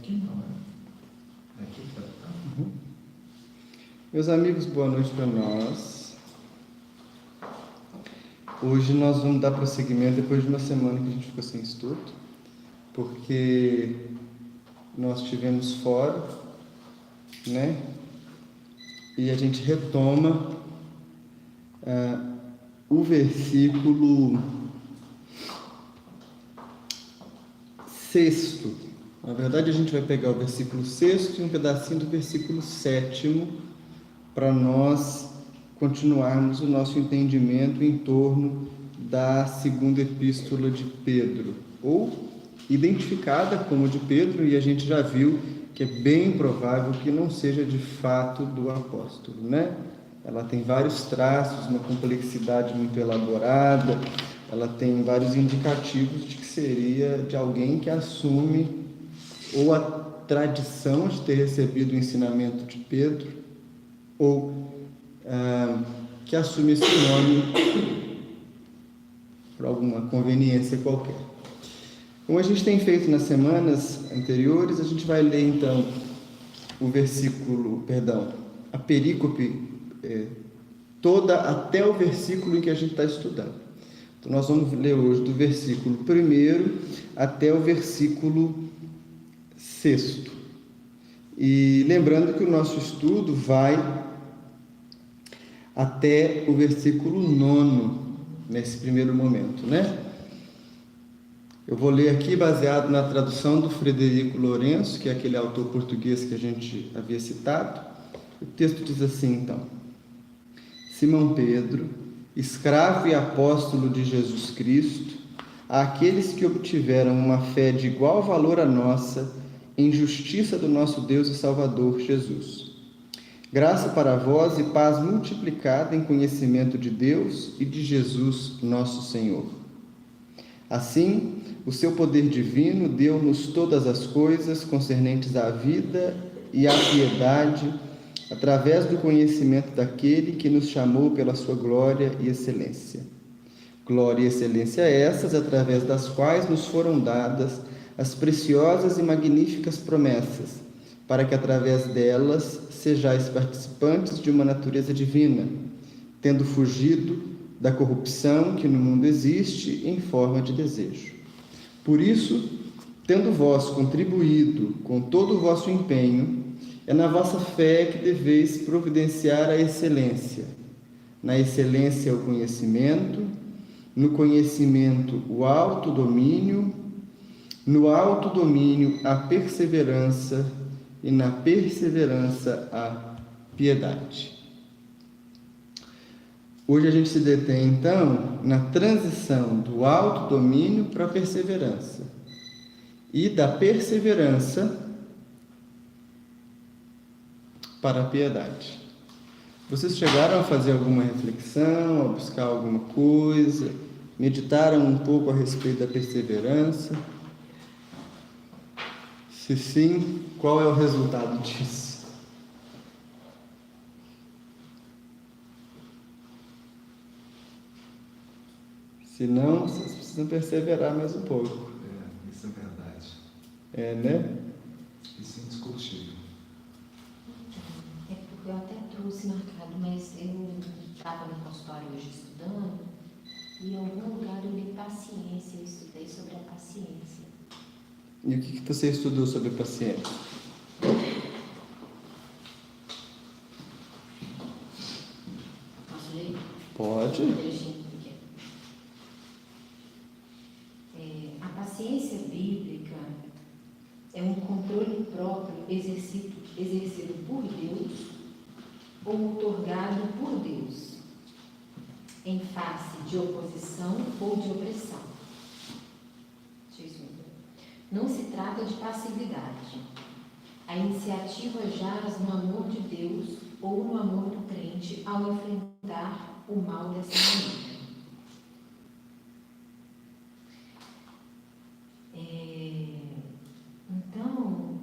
Aqui não, né? Aqui tá. Meus amigos, boa noite para nós. Hoje nós vamos dar prosseguimento depois de uma semana que a gente ficou sem estudo, porque nós estivemos fora, né? E a gente retoma o versículo 6º. Na verdade, a gente vai pegar o versículo 6º e um pedacinho do versículo 7º para nós continuarmos o nosso entendimento em torno da segunda epístola de Pedro, ou identificada como de Pedro, e a gente já viu que é bem provável que não seja de fato do apóstolo, né? Ela tem vários traços, uma complexidade muito elaborada, ela tem vários indicativos de que seria de alguém que assume ou a tradição de ter recebido o ensinamento de Pedro, ou que assume esse nome por alguma conveniência qualquer. Como a gente tem feito nas semanas anteriores, a gente vai ler então a perícope toda até o versículo em que a gente está estudando. Então nós vamos ler hoje do versículo 1 até o versículo 6º. E lembrando que o nosso estudo vai até o versículo 9, nesse primeiro momento, né? Eu vou ler aqui baseado na tradução do Frederico Lourenço, que é aquele autor português que a gente havia citado. O texto diz assim, então: Simão Pedro, escravo e apóstolo de Jesus Cristo, àqueles que obtiveram uma fé de igual valor à nossa, em justiça do nosso Deus e Salvador Jesus. Graça para vós e paz multiplicada em conhecimento de Deus e de Jesus, nosso Senhor. Assim, o seu poder divino deu-nos todas as coisas concernentes à vida e à piedade, através do conhecimento daquele que nos chamou pela sua glória e excelência. Glória e excelência essas, através das quais nos foram dadas as preciosas e magníficas promessas, para que através delas sejais participantes de uma natureza divina, tendo fugido da corrupção que no mundo existe em forma de desejo. Por isso, tendo vós contribuído com todo o vosso empenho, é na vossa fé que deveis providenciar a excelência. Na excelência, o conhecimento, no conhecimento, o autodomínio, no autodomínio, a perseverança, e na perseverança, a piedade. Hoje a gente se detém, então, na transição do autodomínio para a perseverança, e da perseverança para a piedade. Vocês chegaram a fazer alguma reflexão, a buscar alguma coisa, meditaram um pouco a respeito da perseverança? Se sim, qual é o resultado disso? Se não, vocês precisam perseverar mais um pouco. Isso é verdade. É, né? Isso é indiscutível. É porque eu até trouxe marcado, mas eu estava no consultório hoje estudando e em algum lugar eu li paciência, eu estudei sobre a paciência. E o que você estudou sobre paciência? Posso ler? Pode. A paciência bíblica é um controle próprio exercido por Deus ou otorgado por Deus, em face de oposição ou de opressão. Não se trata de passividade. A iniciativa jaz no amor de Deus ou no amor do crente ao enfrentar o mal dessa maneira. Então,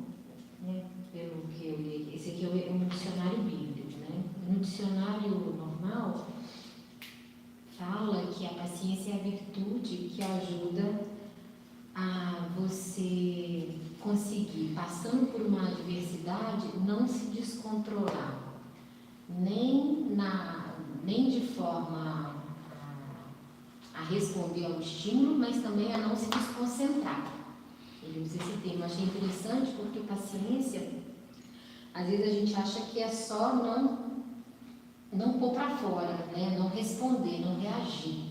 né, pelo que eu li, esse aqui é um dicionário bíblico, né? No dicionário normal, fala que a paciência é a virtude que ajuda a você conseguir, passando por uma adversidade, não se descontrolar, nem de forma a responder ao estímulo, mas também a não se desconcentrar. Ele usa esse termo, achei interessante, porque paciência, às vezes a gente acha que é só não pôr para fora, né? Não responder, não reagir.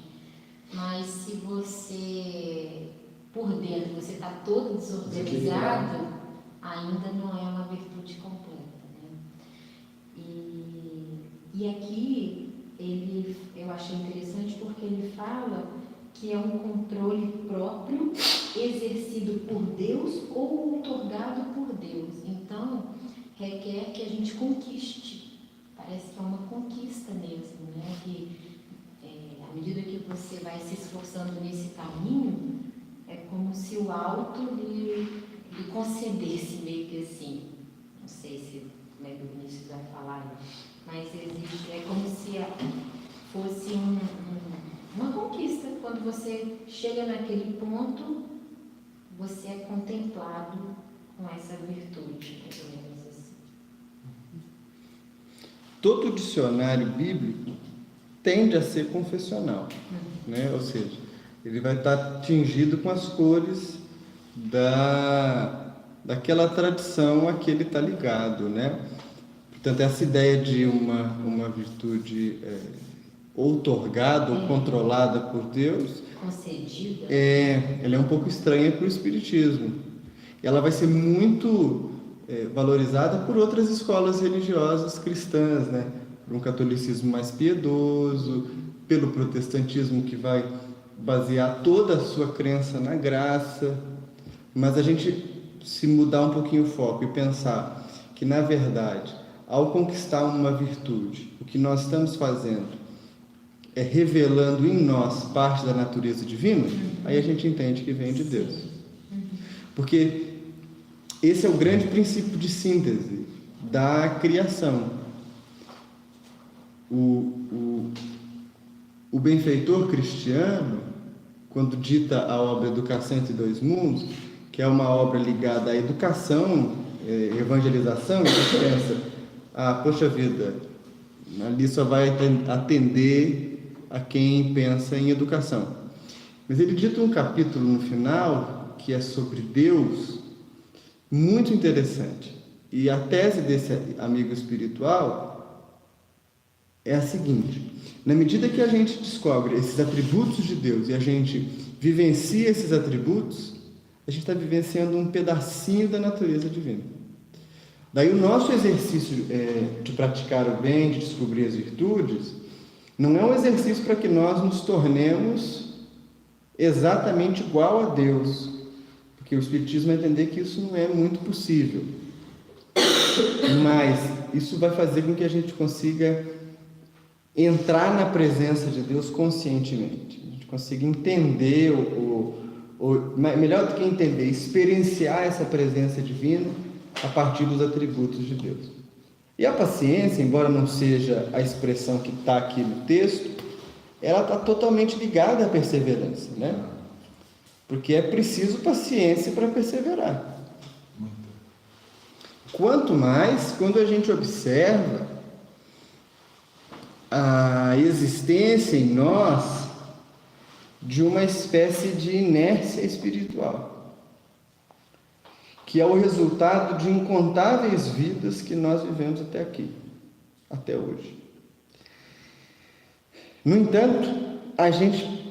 Mas se você, por dentro, você está todo desorganizado, ainda não é uma virtude completa, né? E aqui, eu achei interessante porque ele fala que é um controle próprio, exercido por Deus ou outorgado por Deus. Então, requer que a gente conquiste. Parece que é uma conquista mesmo, né? Que à medida que você vai se esforçando nesse caminho, é como se o alto lhe concedesse meio que assim. Não sei se o Vinícius vai falar, mas existe, é como se fosse uma conquista. Quando você chega naquele ponto, você é contemplado com essa virtude, mais ou menos assim. Todo dicionário bíblico tende a ser confessional, né? Ou seja, ele vai estar tingido com as cores daquela tradição a que ele está ligado, né? Portanto, essa ideia de uma virtude outorgada ou controlada por Deus, concedida, ela é um pouco estranha para o Espiritismo. Ela vai ser muito valorizada por outras escolas religiosas cristãs, né? Por um catolicismo mais piedoso, pelo protestantismo que vai basear toda a sua crença na graça. Mas a gente se mudar um pouquinho o foco e pensar que, na verdade, ao conquistar uma virtude, o que nós estamos fazendo é revelando em nós parte da natureza divina, aí a gente entende que vem de Deus. Porque esse é o grande princípio de síntese da criação. O benfeitor cristiano, quando dita a obra Educação entre Dois Mundos, que é uma obra ligada à educação, evangelização, a gente pensa, poxa vida, ali só vai atender a quem pensa em educação. Mas ele dita um capítulo no final, que é sobre Deus, muito interessante. E a tese desse amigo espiritual é a seguinte: na medida que a gente descobre esses atributos de Deus e a gente vivencia esses atributos, a gente está vivenciando um pedacinho da natureza divina. Daí o nosso exercício de praticar o bem, de descobrir as virtudes, não é um exercício para que nós nos tornemos exatamente igual a Deus, porque o Espiritismo vai entender que isso não é muito possível. Mas isso vai fazer com que a gente consiga entrar na presença de Deus conscientemente. A gente consiga entender, melhor do que entender, experienciar essa presença divina a partir dos atributos de Deus. E a paciência, embora não seja a expressão que está aqui no texto, ela está totalmente ligada à perseverança, né? Porque é preciso paciência para perseverar. Quanto mais quando a gente observa a existência em nós de uma espécie de inércia espiritual, que é o resultado de incontáveis vidas que nós vivemos até aqui, até hoje. No entanto, a gente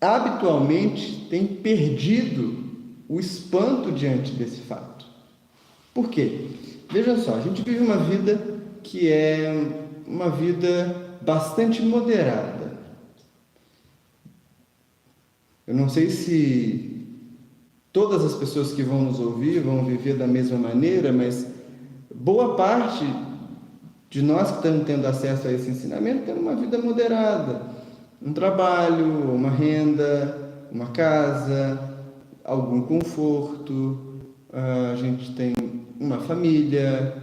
habitualmente tem perdido o espanto diante desse fato. Por quê? Veja só, a gente vive uma vida que é uma vida bastante moderada. Eu não sei se todas as pessoas que vão nos ouvir vão viver da mesma maneira, mas boa parte de nós que estamos tendo acesso a esse ensinamento tem uma vida moderada. Um trabalho, uma renda, uma casa, algum conforto, a gente tem uma família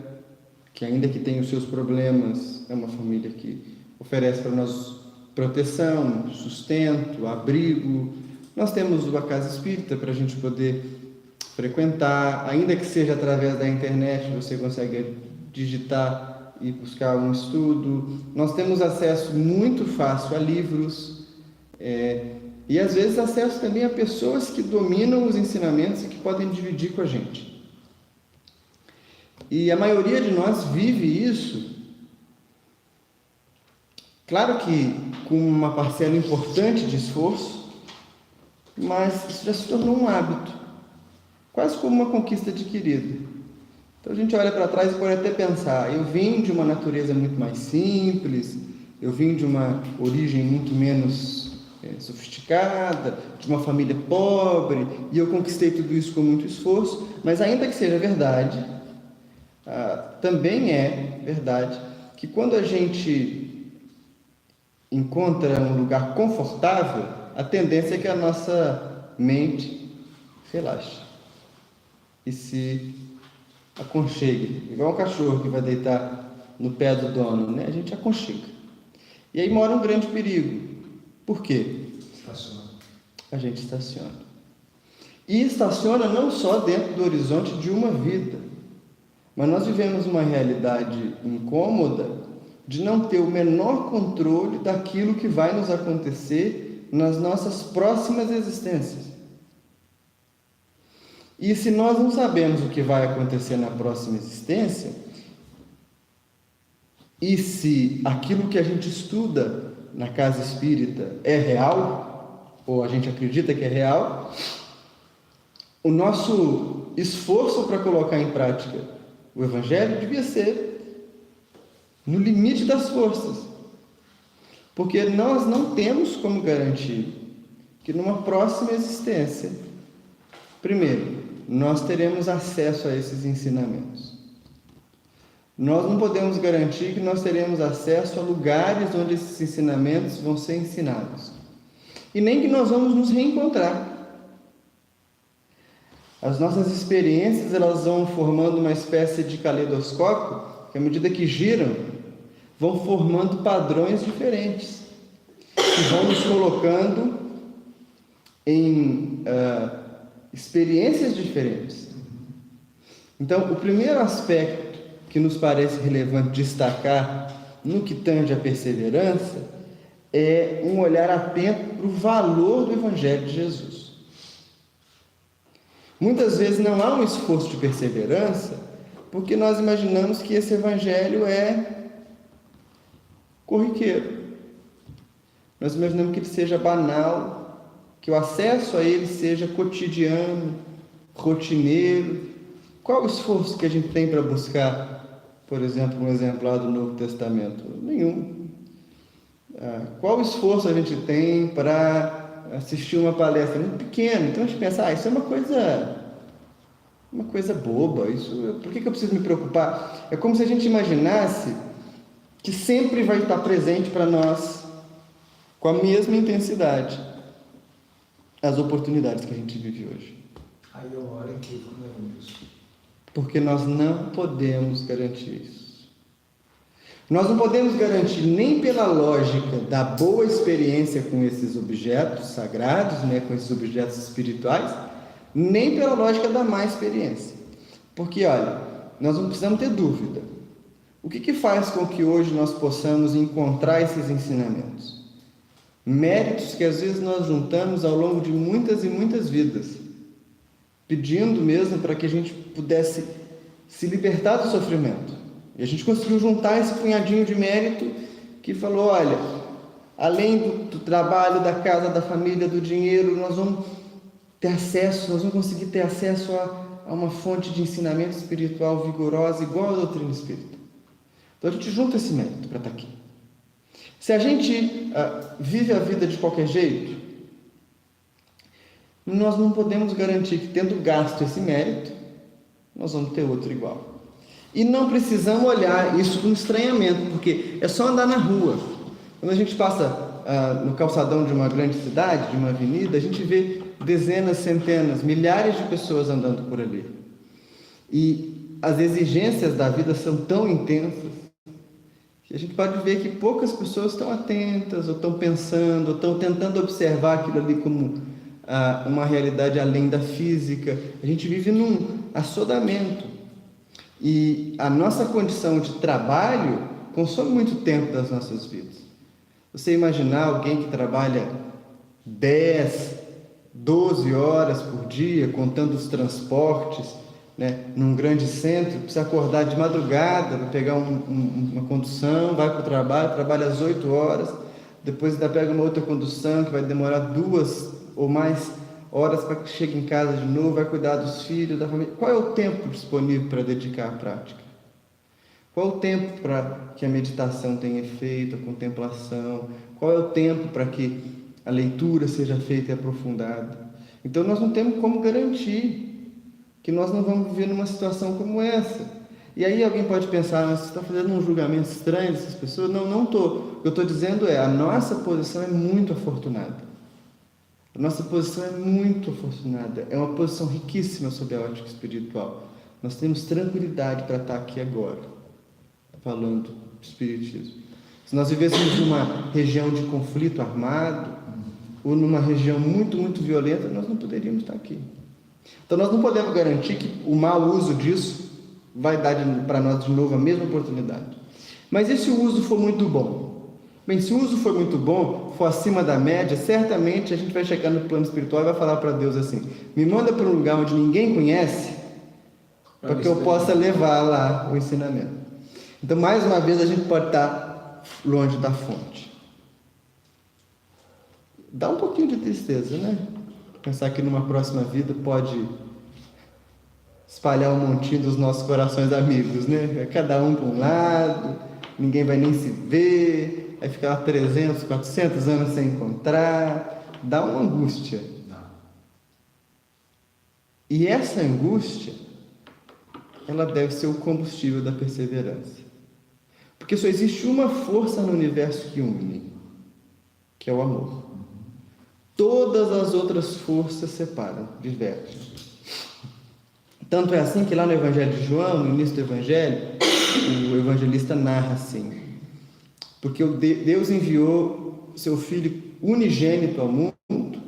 que, ainda que tenha os seus problemas, é uma família que oferece para nós proteção, sustento, abrigo. Nós temos uma casa espírita para a gente poder frequentar, ainda que seja através da internet, você consegue digitar e buscar um estudo. Nós temos acesso muito fácil a livros, e às vezes acesso também a pessoas que dominam os ensinamentos e que podem dividir com a gente. E a maioria de nós vive isso, claro que com uma parcela importante de esforço, mas isso já se tornou um hábito, quase como uma conquista adquirida. Então a gente olha para trás e pode até pensar, eu vim de uma natureza muito mais simples, eu vim de uma origem muito menos sofisticada, de uma família pobre, e eu conquistei tudo isso com muito esforço, mas ainda que seja verdade, também é verdade que quando a gente encontra um lugar confortável, a tendência é que a nossa mente relaxe e se aconchegue, igual um cachorro que vai deitar no pé do dono, né? A gente aconchega. E aí mora um grande perigo. Por quê? Estaciona. A gente estaciona. E estaciona não só dentro do horizonte de uma vida, mas nós vivemos uma realidade incômoda de não ter o menor controle daquilo que vai nos acontecer nas nossas próximas existências. E se nós não sabemos o que vai acontecer na próxima existência, e se aquilo que a gente estuda na casa espírita é real, ou a gente acredita que é real, o nosso esforço para colocar em prática o Evangelho devia ser no limite das forças, porque nós não temos como garantir que numa próxima existência, primeiro, nós teremos acesso a esses ensinamentos. Nós não podemos garantir que nós teremos acesso a lugares onde esses ensinamentos vão ser ensinados. E nem que nós vamos nos reencontrar. As nossas experiências, elas vão formando uma espécie de caleidoscópio, que à medida que giram, vão formando padrões diferentes, que vão nos colocando em experiências diferentes. Então, o primeiro aspecto que nos parece relevante destacar no que tange à perseverança é um olhar atento para o valor do Evangelho de Jesus. Muitas vezes não há um esforço de perseverança porque nós imaginamos que esse Evangelho é corriqueiro. Nós imaginamos que ele seja banal, que o acesso a ele seja cotidiano, rotineiro. Qual o esforço que a gente tem para buscar, por exemplo, um exemplar do Novo Testamento? Nenhum. Qual o esforço a gente tem para assistir uma palestra? Muito pequeno. Então a gente pensa, isso é uma coisa boba, por que eu preciso me preocupar? É como se a gente imaginasse que sempre vai estar presente para nós, com a mesma intensidade, as oportunidades que a gente vive hoje. Aí eu olho aqui como é isso. Porque nós não podemos garantir isso. Nós não podemos garantir nem pela lógica da boa experiência com esses objetos sagrados, com esses objetos espirituais, nem pela lógica da má experiência. Porque, olha, nós não precisamos ter dúvida. O que faz com que hoje nós possamos encontrar esses ensinamentos? Méritos que às vezes nós juntamos ao longo de muitas e muitas vidas, pedindo mesmo para que a gente pudesse se libertar do sofrimento. E a gente conseguiu juntar esse punhadinho de mérito que falou, olha, além do trabalho, da casa, da família, do dinheiro, nós vamos conseguir ter acesso a uma fonte de ensinamento espiritual vigorosa, igual à doutrina espírita. Então a gente junta esse mérito para estar aqui. Se a gente vive a vida de qualquer jeito, nós não podemos garantir que, tendo gasto esse mérito, nós vamos ter outro igual. E não precisamos olhar isso com estranhamento, porque é só andar na rua. Quando a gente passa no calçadão de uma grande cidade, de uma avenida, a gente vê dezenas, centenas, milhares de pessoas andando por ali. E as exigências da vida são tão intensas que a gente pode ver que poucas pessoas estão atentas, ou estão pensando, ou estão tentando observar aquilo ali como uma realidade além da física. A gente vive num assodamento. E a nossa condição de trabalho consome muito tempo das nossas vidas. Você imaginar alguém que trabalha 10, 12 horas por dia, contando os transportes, né, num grande centro, precisa acordar de madrugada para pegar uma condução, vai para o trabalho, trabalha às 8 horas, depois ainda pega uma outra condução que vai demorar 2 ou mais horas para que chegue em casa de novo, vai cuidar dos filhos, da família. Qual é o tempo disponível para dedicar à prática? Qual é o tempo para que a meditação tenha efeito, a contemplação? Qual é o tempo para que a leitura seja feita e aprofundada? Então nós não temos como garantir que nós não vamos viver numa situação como essa. E aí alguém pode pensar, mas você está fazendo um julgamento estranho dessas pessoas? Não, não estou. O que eu estou dizendo é, a nossa posição é muito afortunada. A nossa posição é muito afortunada. É uma posição riquíssima sob a ótica espiritual. Nós temos tranquilidade para estar aqui agora, falando do Espiritismo. Se nós vivêssemos numa região de conflito armado, ou numa região muito, muito violenta, nós não poderíamos estar aqui. Então nós não podemos garantir que o mau uso disso vai dar para nós de novo a mesma oportunidade. Mas e se o uso for muito bom? Bem, se o uso for muito bom, for acima da média, certamente a gente vai chegar no plano espiritual e vai falar para Deus assim: me manda para um lugar onde ninguém conhece, para que eu possa levar lá o ensinamento. Então, mais uma vez, a gente pode estar longe da fonte. Dá um pouquinho de tristeza, né? Pensar que numa próxima vida pode espalhar um montinho dos nossos corações amigos, né? Cada um para um lado, ninguém vai nem se ver, vai ficar 300, 400 anos sem encontrar. Dá uma angústia. E essa angústia, ela deve ser o combustível da perseverança. Porque só existe uma força no universo que une, que é o amor. Todas as outras forças separam, divergem. Tanto é assim que lá no Evangelho de João, no início do Evangelho, o evangelista narra assim: porque Deus enviou seu Filho unigênito ao mundo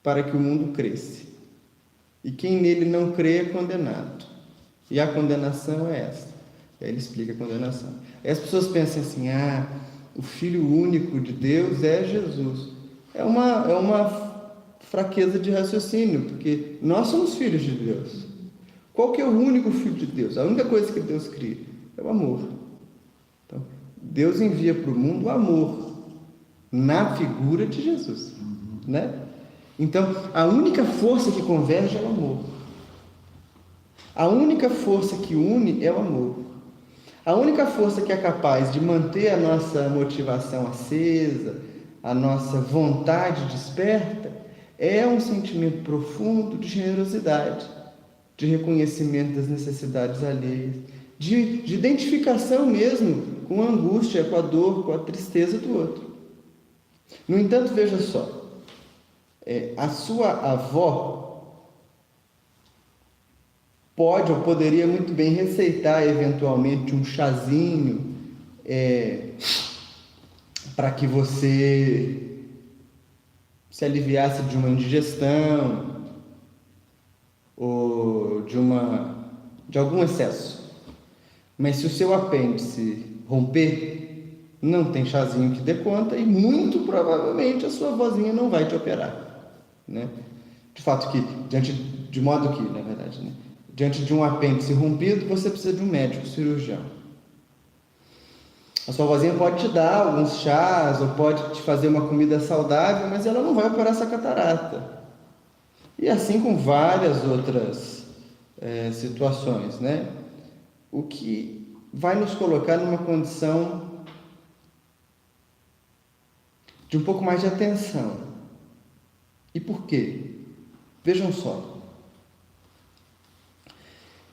para que o mundo cresça. E quem nele não crê é condenado. E a condenação é essa. Aí ele explica a condenação. Aí as pessoas pensam assim: o Filho único de Deus é Jesus. É uma fraqueza de raciocínio, porque nós somos filhos de Deus. Qual que é o único Filho de Deus? A única coisa que Deus cria é o amor. Então, Deus envia para o mundo o amor, na figura de Jesus, né? Então, a única força que converge é o amor. A única força que une é o amor. A única força que é capaz de manter a nossa motivação acesa, a nossa vontade desperta, é um sentimento profundo de generosidade, de reconhecimento das necessidades alheias, de identificação mesmo com a angústia, com a dor, com a tristeza do outro. No entanto, veja só, a sua avó pode ou poderia muito bem receitar eventualmente um chazinho para que você se aliviasse de uma indigestão ou de algum excesso. Mas se o seu apêndice romper, não tem chazinho que dê conta e muito provavelmente a sua vozinha não vai te operar, né? De fato que, de modo que, na verdade, né? Diante de um apêndice rompido, você precisa de um médico cirurgião. A sua vozinha pode te dar alguns chás, ou pode te fazer uma comida saudável, mas ela não vai operar essa catarata. E assim com várias outras situações, né? O que vai nos colocar numa condição de um pouco mais de atenção. E por quê? Vejam só.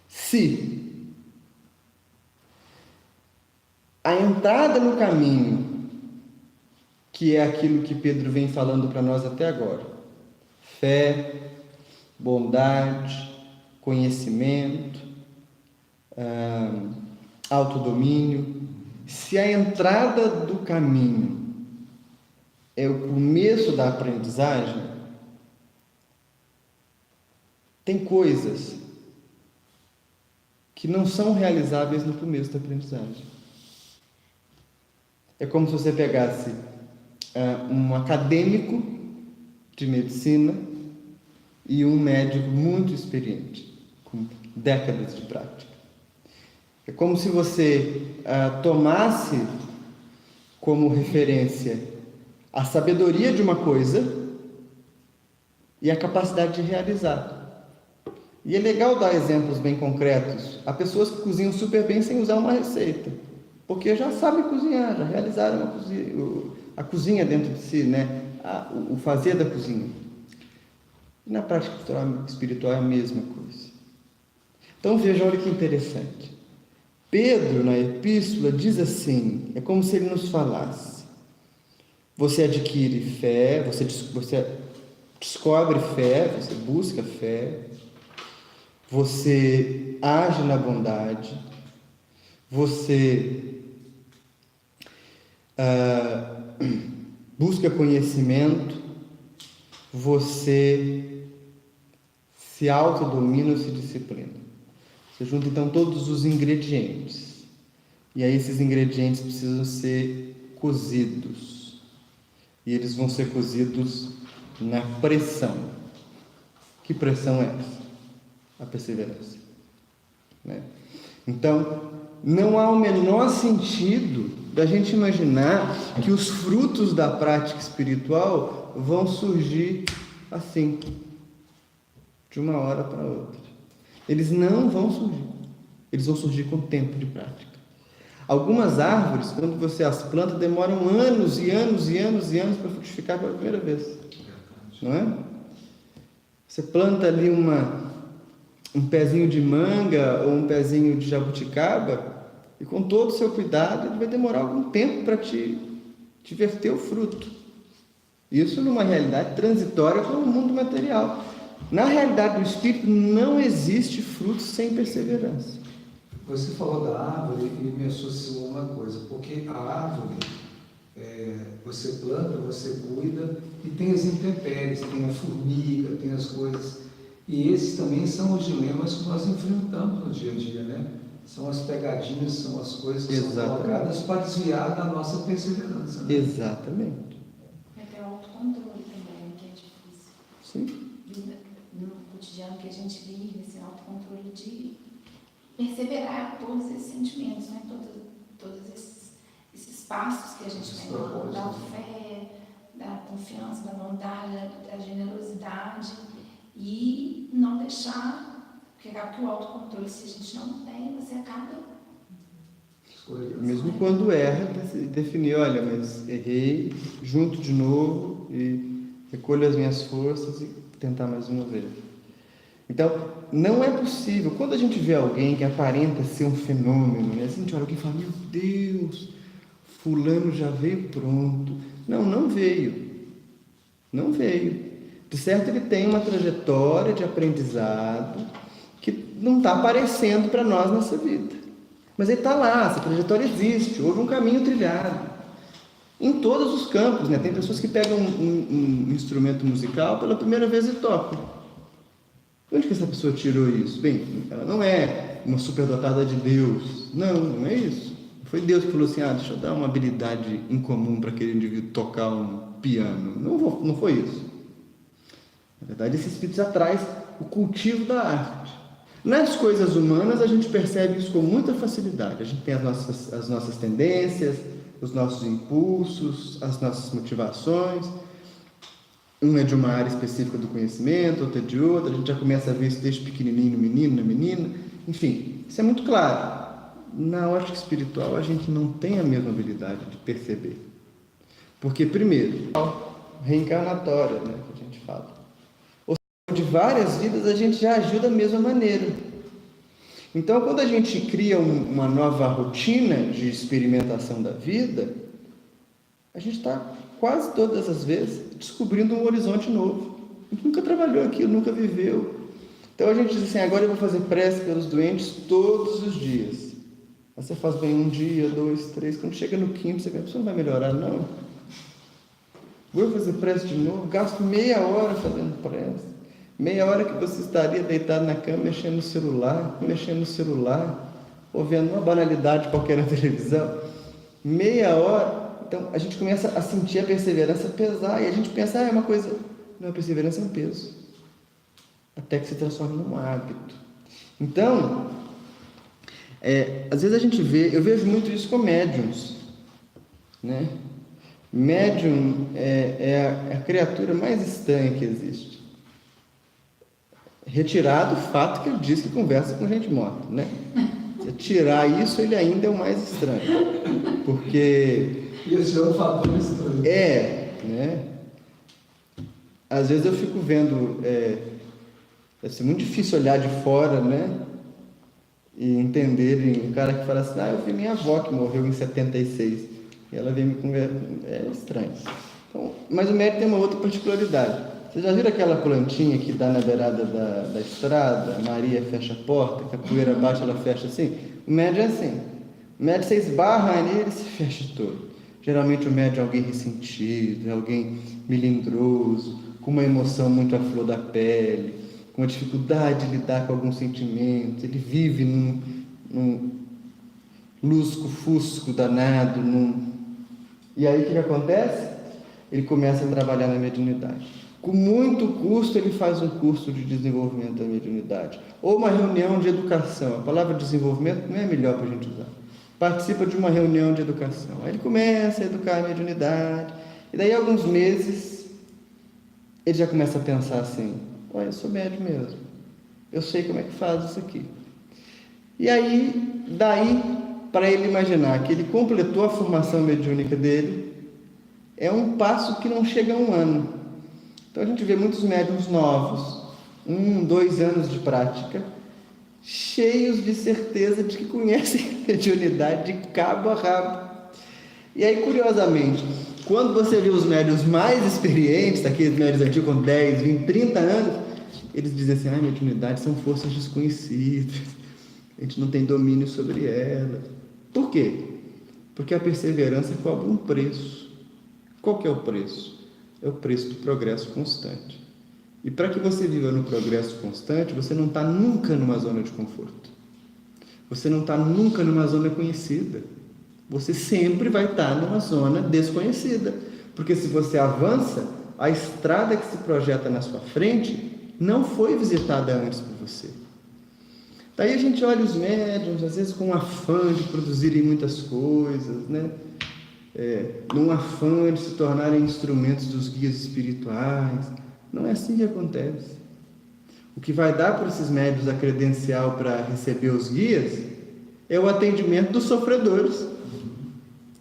Se a entrada no caminho, que é aquilo que Pedro vem falando para nós até agora, fé, bondade, conhecimento, autodomínio, se a entrada do caminho é o começo da aprendizagem, tem coisas que não são realizáveis no começo da aprendizagem. É como se você pegasse um acadêmico de medicina e um médico muito experiente, com décadas de prática. É como se você tomasse como referência a sabedoria de uma coisa e a capacidade de realizar. E é legal dar exemplos bem concretos. Há pessoas que cozinham super bem sem usar uma receita, porque já sabem cozinhar, já realizaram a cozinha dentro de si, né? O fazer da cozinha. E na prática espiritual é a mesma coisa. Então veja, olha que interessante. Pedro, na epístola, diz assim, é como se ele nos falasse: você adquire fé, você descobre fé, você busca fé, você age na bondade, você busca conhecimento, você se autodomina ou se disciplina. Você junta então todos os ingredientes. E aí esses ingredientes precisam ser cozidos. E eles vão ser cozidos na pressão. Que pressão é essa? A perseverança. Né? Então, não há o menor sentido da gente imaginar que os frutos da prática espiritual vão surgir assim, de uma hora para outra. Eles não vão surgir. Eles vão surgir com tempo de prática. Algumas árvores, quando você as planta, demoram anos e anos e anos e anos para frutificar pela primeira vez. Não é? Você planta ali um pezinho de manga ou um pezinho de jabuticaba, e com todo o seu cuidado, ele vai demorar algum tempo para te verter o fruto. Isso numa realidade transitória como o mundo material. Na realidade do Espírito não existe fruto sem perseverança. Você falou da árvore e me associou uma coisa, porque a árvore, você planta, você cuida, e tem as intempéries, tem a formiga, tem as coisas. E esses também são os dilemas que nós enfrentamos no dia a dia, né? São as pegadinhas, são as coisas que são colocadas para desviar da nossa perseverança. Né? Exatamente. Até o autocontrole também, que é difícil. Sim. No cotidiano que a gente vive, esse autocontrole de perseverar todos esses sentimentos, né? Todos esses passos que a gente vem da fé, da confiança, da bondade, da generosidade, e não deixar, porque o autocontrole, se a gente não tem, você acaba... Mesmo quando erra, definir, olha, mas errei, junto de novo e recolho as minhas forças e tentar mais uma vez. Então, não é possível. Quando a gente vê alguém que aparenta ser um fenômeno, né? Assim, a gente olha alguém e fala, meu Deus, fulano já veio pronto. Não veio. Não veio. De certo, ele tem uma trajetória de aprendizado que não está aparecendo para nós nessa vida. Mas ele está lá, essa trajetória existe, houve um caminho trilhado. Em todos os campos, né? Tem pessoas que pegam um instrumento musical pela primeira vez e tocam. Onde que essa pessoa tirou isso? Bem, ela não é uma superdotada de Deus. Não é isso. Foi Deus que falou assim, deixa eu dar uma habilidade incomum para aquele indivíduo tocar um piano. Não foi isso. Na verdade, esse Espírito já traz o cultivo da arte. Nas coisas humanas, a gente percebe isso com muita facilidade. A gente tem as nossas tendências, os nossos impulsos, as nossas motivações. Um é de uma área específica do conhecimento, outro é de outra. A gente já começa a ver isso desde pequenininho no menino, na menina. Enfim, isso é muito claro. Na ótica espiritual, a gente não tem a mesma habilidade de perceber. Porque, primeiro, reencarnatória, né, que a gente fala. Ou seja, de várias vidas, a gente já agiu da mesma maneira. Então, quando a gente cria uma nova rotina de experimentação da vida, a gente está quase todas as vezes descobrindo um horizonte novo. A gente nunca trabalhou aquilo, nunca viveu. Então a gente diz assim, agora eu vou fazer prece pelos doentes todos os dias. Aí você faz bem um dia, 2, 3, quando chega no quinto, você pensa, você não vai melhorar, não. Vou fazer prece de novo, gasto meia hora fazendo prece. Meia hora que você estaria deitado na cama, mexendo no celular, ou vendo uma banalidade qualquer na televisão. Meia hora. Então, a gente começa a sentir a perseverança pesar, e a gente pensa, é uma coisa... Não, a perseverança é um peso. Até que se transforma num hábito. Então, às vezes a gente vê, eu vejo muito isso com médiums, né? Médium é a criatura mais estranha que existe. Retirado o fato que ele diz que conversa com gente morta, né? Se tirar isso, ele ainda é o mais estranho. Porque... Esse é um fator estranho. né? Às vezes eu fico vendo... deve ser muito difícil olhar de fora, né? E entenderem, um cara que fala assim, eu vi minha avó que morreu em 76, e ela veio me conversar, é estranho. Então, mas o médium tem uma outra particularidade. Vocês já viram aquela plantinha que dá na beirada da estrada, a Maria fecha a porta, que a poeira bate, ela fecha assim? O médium é assim. O médium, você esbarra nele, ele se fecha todo. Geralmente o médium é alguém ressentido, é alguém melindroso, com uma emoção muito à flor da pele, com a dificuldade de lidar com alguns sentimentos, ele vive num lusco-fusco danado, e aí o que acontece? Ele começa a trabalhar na mediunidade. Com muito custo ele faz um curso de desenvolvimento da mediunidade, ou uma reunião de educação. A palavra desenvolvimento não é melhor para a gente usar. Participa de uma reunião de educação, aí ele começa a educar a mediunidade, e daí alguns meses ele já começa a pensar assim, olha, eu sou médium mesmo, eu sei como é que faz isso aqui. E aí, daí, para ele imaginar que ele completou a formação mediúnica dele, é um passo que não chega a um ano. Então a gente vê muitos médiuns novos, 1, 2 anos de prática, cheios de certeza de que conhecem a mediunidade de cabo a rabo. E aí, curiosamente, quando você vê os médiuns mais experientes, aqueles médiuns antigos com 10, 20, 30 anos, eles dizem assim, mediunidade são forças desconhecidas, a gente não tem domínio sobre elas. Por quê? Porque a perseverança cobra um preço. Qual que é o preço? É o preço do progresso constante. E para que você viva no progresso constante, você não está nunca numa zona de conforto. Você não está nunca numa zona conhecida. Você sempre vai estar numa zona desconhecida. Porque se você avança, a estrada que se projeta na sua frente não foi visitada antes por você. Daí a gente olha os médiuns, às vezes com um afã de produzirem muitas coisas, né? Num afã de se tornarem instrumentos dos guias espirituais. Não é assim que acontece. O que vai dar para esses médiuns a credencial para receber os guias é o atendimento dos sofredores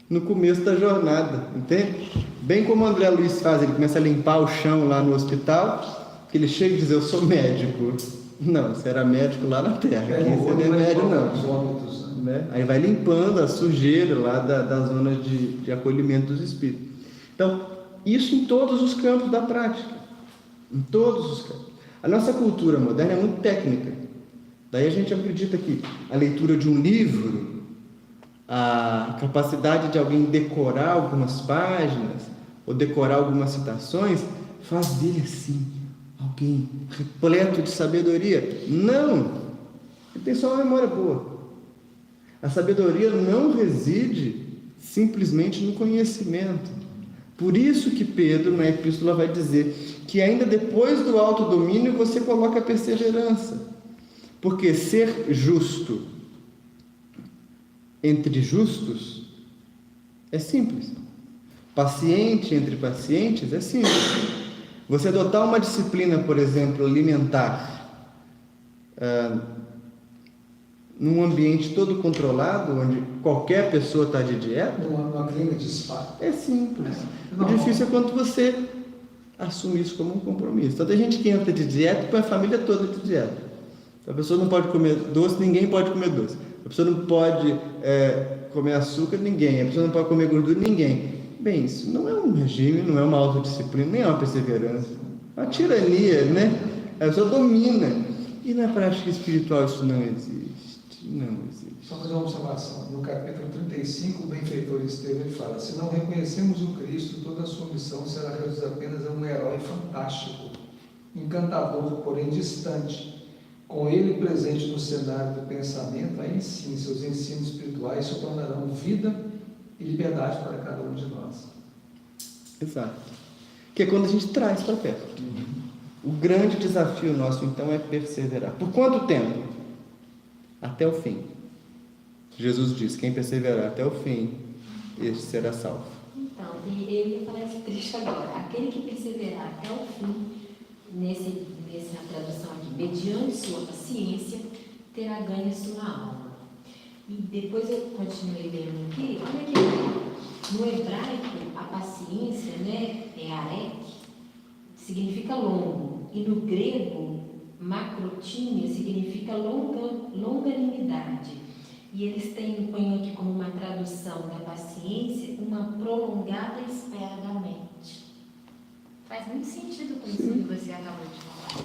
no começo da jornada, entende? Bem como o André Luiz faz, ele começa a limpar o chão lá no hospital, que ele chega e diz, eu sou médico. Não, você era médico lá na terra, aqui você não é médico não. Né? Aí vai limpando a sujeira lá da zona de acolhimento dos espíritos. Então, isso em todos os campos da prática, em todos os campos. A nossa cultura moderna é muito técnica, daí a gente acredita que a leitura de um livro, a capacidade de alguém decorar algumas páginas ou decorar algumas citações faz dele assim, alguém repleto de sabedoria. Não! Ele tem só uma memória boa. A sabedoria não reside simplesmente no conhecimento. Por isso que Pedro, na epístola, vai dizer que ainda depois do autodomínio você coloca a perseverança. Porque ser justo entre justos é simples. Paciente entre pacientes é simples. Você adotar uma disciplina, por exemplo, alimentar, num ambiente todo controlado, onde qualquer pessoa está de dieta, numa clínica de spa, é simples. O difícil é quando você assume isso como um compromisso. Toda gente que entra de dieta põe a família toda de dieta. A pessoa não pode comer doce, ninguém pode comer doce. A pessoa não pode comer açúcar, ninguém. A pessoa não pode comer gordura, ninguém. Bem, isso não é um regime, não é uma autodisciplina, nem é uma perseverança. É uma tirania, né? A pessoa domina. E na prática espiritual isso não existe. Não existe. Só fazer uma observação. No capítulo 35, o benfeitor Estevão ele fala: se não reconhecemos o Cristo, toda a sua missão será reduzida apenas a um herói fantástico. encantador, porém distante, com ele presente no cenário do pensamento, aí sim, seus ensinos espirituais se tornarão vida e liberdade para cada um de nós. Exato. Que é quando a gente traz para perto. O grande desafio nosso, então, é perseverar. Por quanto tempo? Até o fim. Jesus diz: quem perseverar até o fim, este será salvo. Então, e eu ia falar esse trecho agora. Aquele que perseverar até o fim, nessa tradução aqui, mediante sua paciência, terá ganho sua alma. E depois eu continuei lendo aqui, olha aqui, no hebraico, a paciência, né, é arek, significa longo, e no grego, macrotínia, significa longanimidade. E eles põem aqui como uma tradução da paciência, uma prolongada espera da mente. Faz muito sentido com isso que você acabou de falar.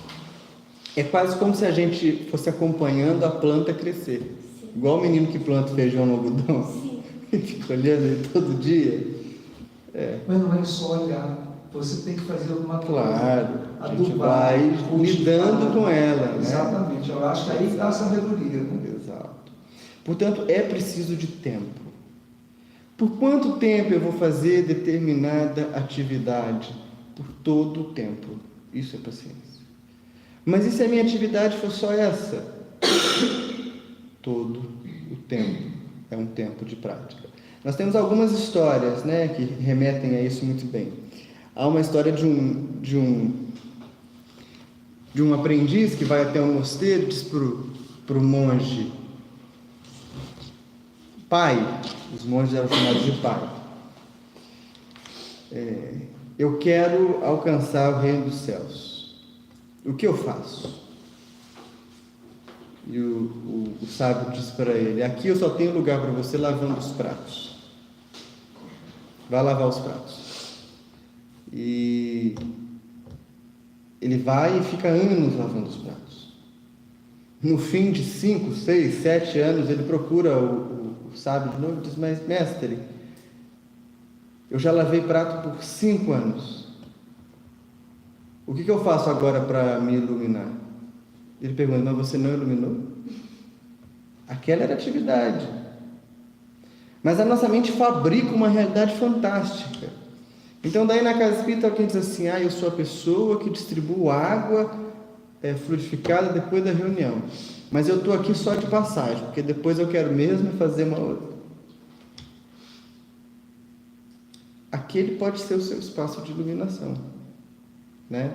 É quase como se a gente fosse acompanhando a planta crescer. Sim. Igual o menino que planta feijão no algodão. Sim. E fica olhando ele todo dia. Mas não é só olhar, você tem que fazer alguma coisa. Claro, a gente adubar, vai cultivar. lidando com ela, né? Exatamente, eu acho que aí está a sabedoria, né? Exato. Portanto, é preciso de tempo. Por quanto tempo eu vou fazer determinada atividade? Por todo o tempo. Isso é paciência. Mas e se a minha atividade for só essa? Todo o tempo. É um tempo de prática. Nós temos algumas histórias, né, que remetem a isso muito bem. Há uma história de um aprendiz que vai até um mosteiro e diz para o monge: pai, os monges eram chamados de pai, eu quero alcançar o reino dos céus, o que eu faço? E o sábio diz para ele: aqui eu só tenho lugar para você lavando os pratos, vai lavar os pratos. E ele vai e fica anos lavando os pratos. No fim de 5, 6, 7 anos, ele procura o sábio de novo e diz: mas mestre, eu já lavei prato por 5 anos. O que eu faço agora para me iluminar? Ele pergunta: mas você não iluminou? Aquela era a atividade. Mas a nossa mente fabrica uma realidade fantástica. Então daí na casa espírita alguém diz assim: eu sou a pessoa que distribuo água fluidificada depois da reunião, mas eu estou aqui só de passagem, porque depois eu quero mesmo fazer uma outra. Aquele pode ser o seu espaço de iluminação, né?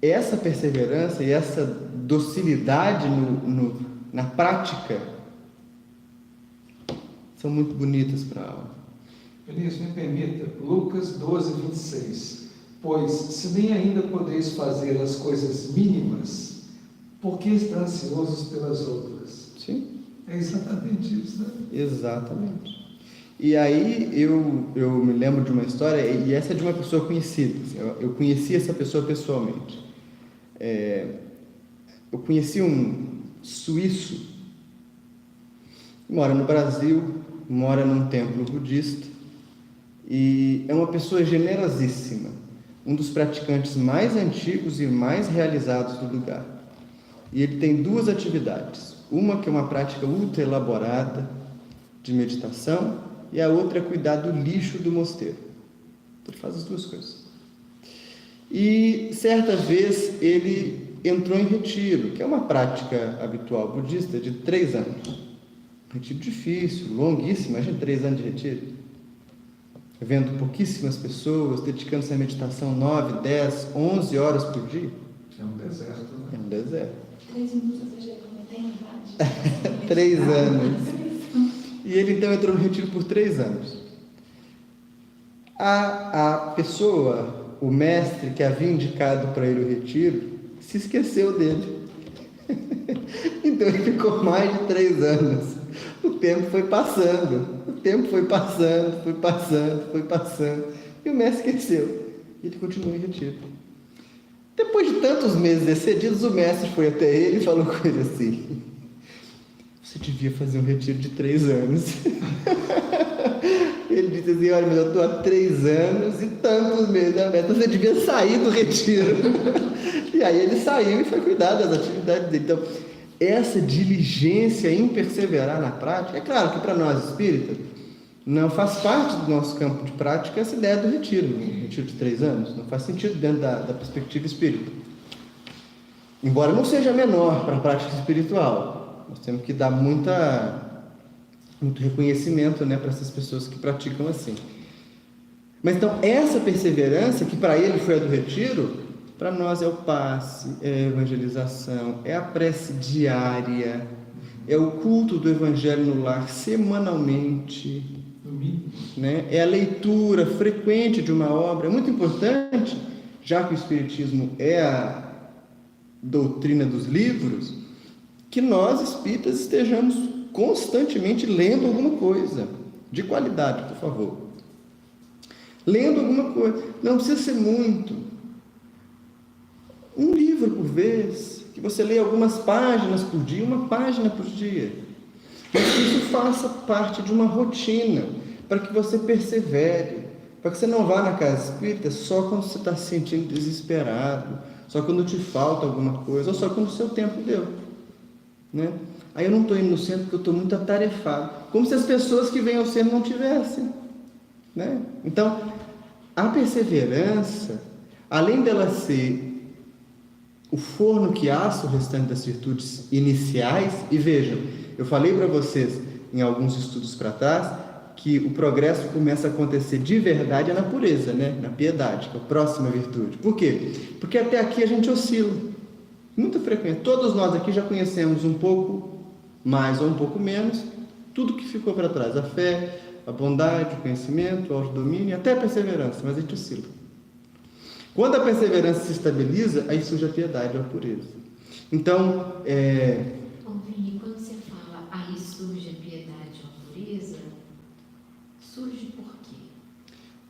Essa perseverança e essa docilidade na prática são muito bonitas para a alma. Vinícius, me permita, Lucas 12, 26. Pois, se nem ainda podeis fazer as coisas mínimas, por que está ansiosos pelas outras? Sim. É exatamente isso, né? Exatamente. E aí eu me lembro de uma história, e essa é de uma pessoa conhecida. Assim, eu conheci essa pessoa pessoalmente. Eu conheci um suíço, mora no Brasil, mora num templo budista, e é uma pessoa generosíssima, um dos praticantes mais antigos e mais realizados do lugar. E ele tem 2 atividades: uma que é uma prática ultra elaborada de meditação, e a outra é cuidar do lixo do mosteiro. Ele faz as 2 coisas. E certa vez ele entrou em retiro, que é uma prática habitual budista de 3 anos. Retiro difícil, longuíssimo, imagina 3 anos de retiro. Vendo pouquíssimas pessoas, dedicando-se à meditação 9, 10, 11 horas por dia. É um deserto, né? É um deserto. 3 minutos eu já comentei embaixo. 3 anos. E ele então entrou no retiro por 3 anos. A pessoa, o mestre que havia indicado para ele o retiro, se esqueceu dele. Então ele ficou mais de 3 anos. O tempo foi passando, e o mestre esqueceu. E ele continuou em retiro. Depois de tantos meses excedidos, o mestre foi até ele e falou com ele assim: você devia fazer um retiro de 3 anos. Ele disse assim, olha, mas eu estou há 3 anos e tantos meses, né? Então você devia sair do retiro. E aí ele saiu e foi cuidar das atividades dele. Então, essa diligência em perseverar na prática, é claro que para nós espíritas, não faz parte do nosso campo de prática essa ideia do retiro, um retiro de 3 anos, não faz sentido dentro da perspectiva espírita. Embora não seja menor para a prática espiritual, nós temos que dar muito reconhecimento, né, para essas pessoas que praticam assim. Mas então, essa perseverança, que para ele foi a do retiro, para nós é o passe, é a evangelização, é a prece diária, é o culto do evangelho no lar semanalmente, né? É a leitura frequente de uma obra. É muito importante, já que o Espiritismo é a doutrina dos livros, que nós espíritas estejamos constantemente lendo alguma coisa, de qualidade, por favor. Lendo alguma coisa, não precisa ser muito. Um livro por vez, que você leia algumas páginas por dia, uma página por dia. Mas que isso faça parte de uma rotina, para que você persevere, para que você não vá na casa espírita só quando você está se sentindo desesperado, só quando te falta alguma coisa, ou só quando o seu tempo deu, né? Aí eu não estou indo no centro porque eu estou muito atarefado, como se as pessoas que vêm ao centro não tivessem, né? Então, a perseverança, além dela ser o forno que assa o restante das virtudes iniciais, e vejam, eu falei para vocês em alguns estudos para trás que o progresso começa a acontecer de verdade na pureza, né? Na piedade, que é a próxima virtude. Por quê? Porque até aqui a gente oscila, muito frequente. Todos nós aqui já conhecemos um pouco mais ou um pouco menos tudo que ficou para trás, a fé, a bondade, o conhecimento, o autodomínio, até a perseverança, mas a gente oscila. Quando a perseverança se estabiliza, aí surge a piedade ou a pureza. Então, Vini, quando você fala aí surge a piedade ou a pureza, surge por quê?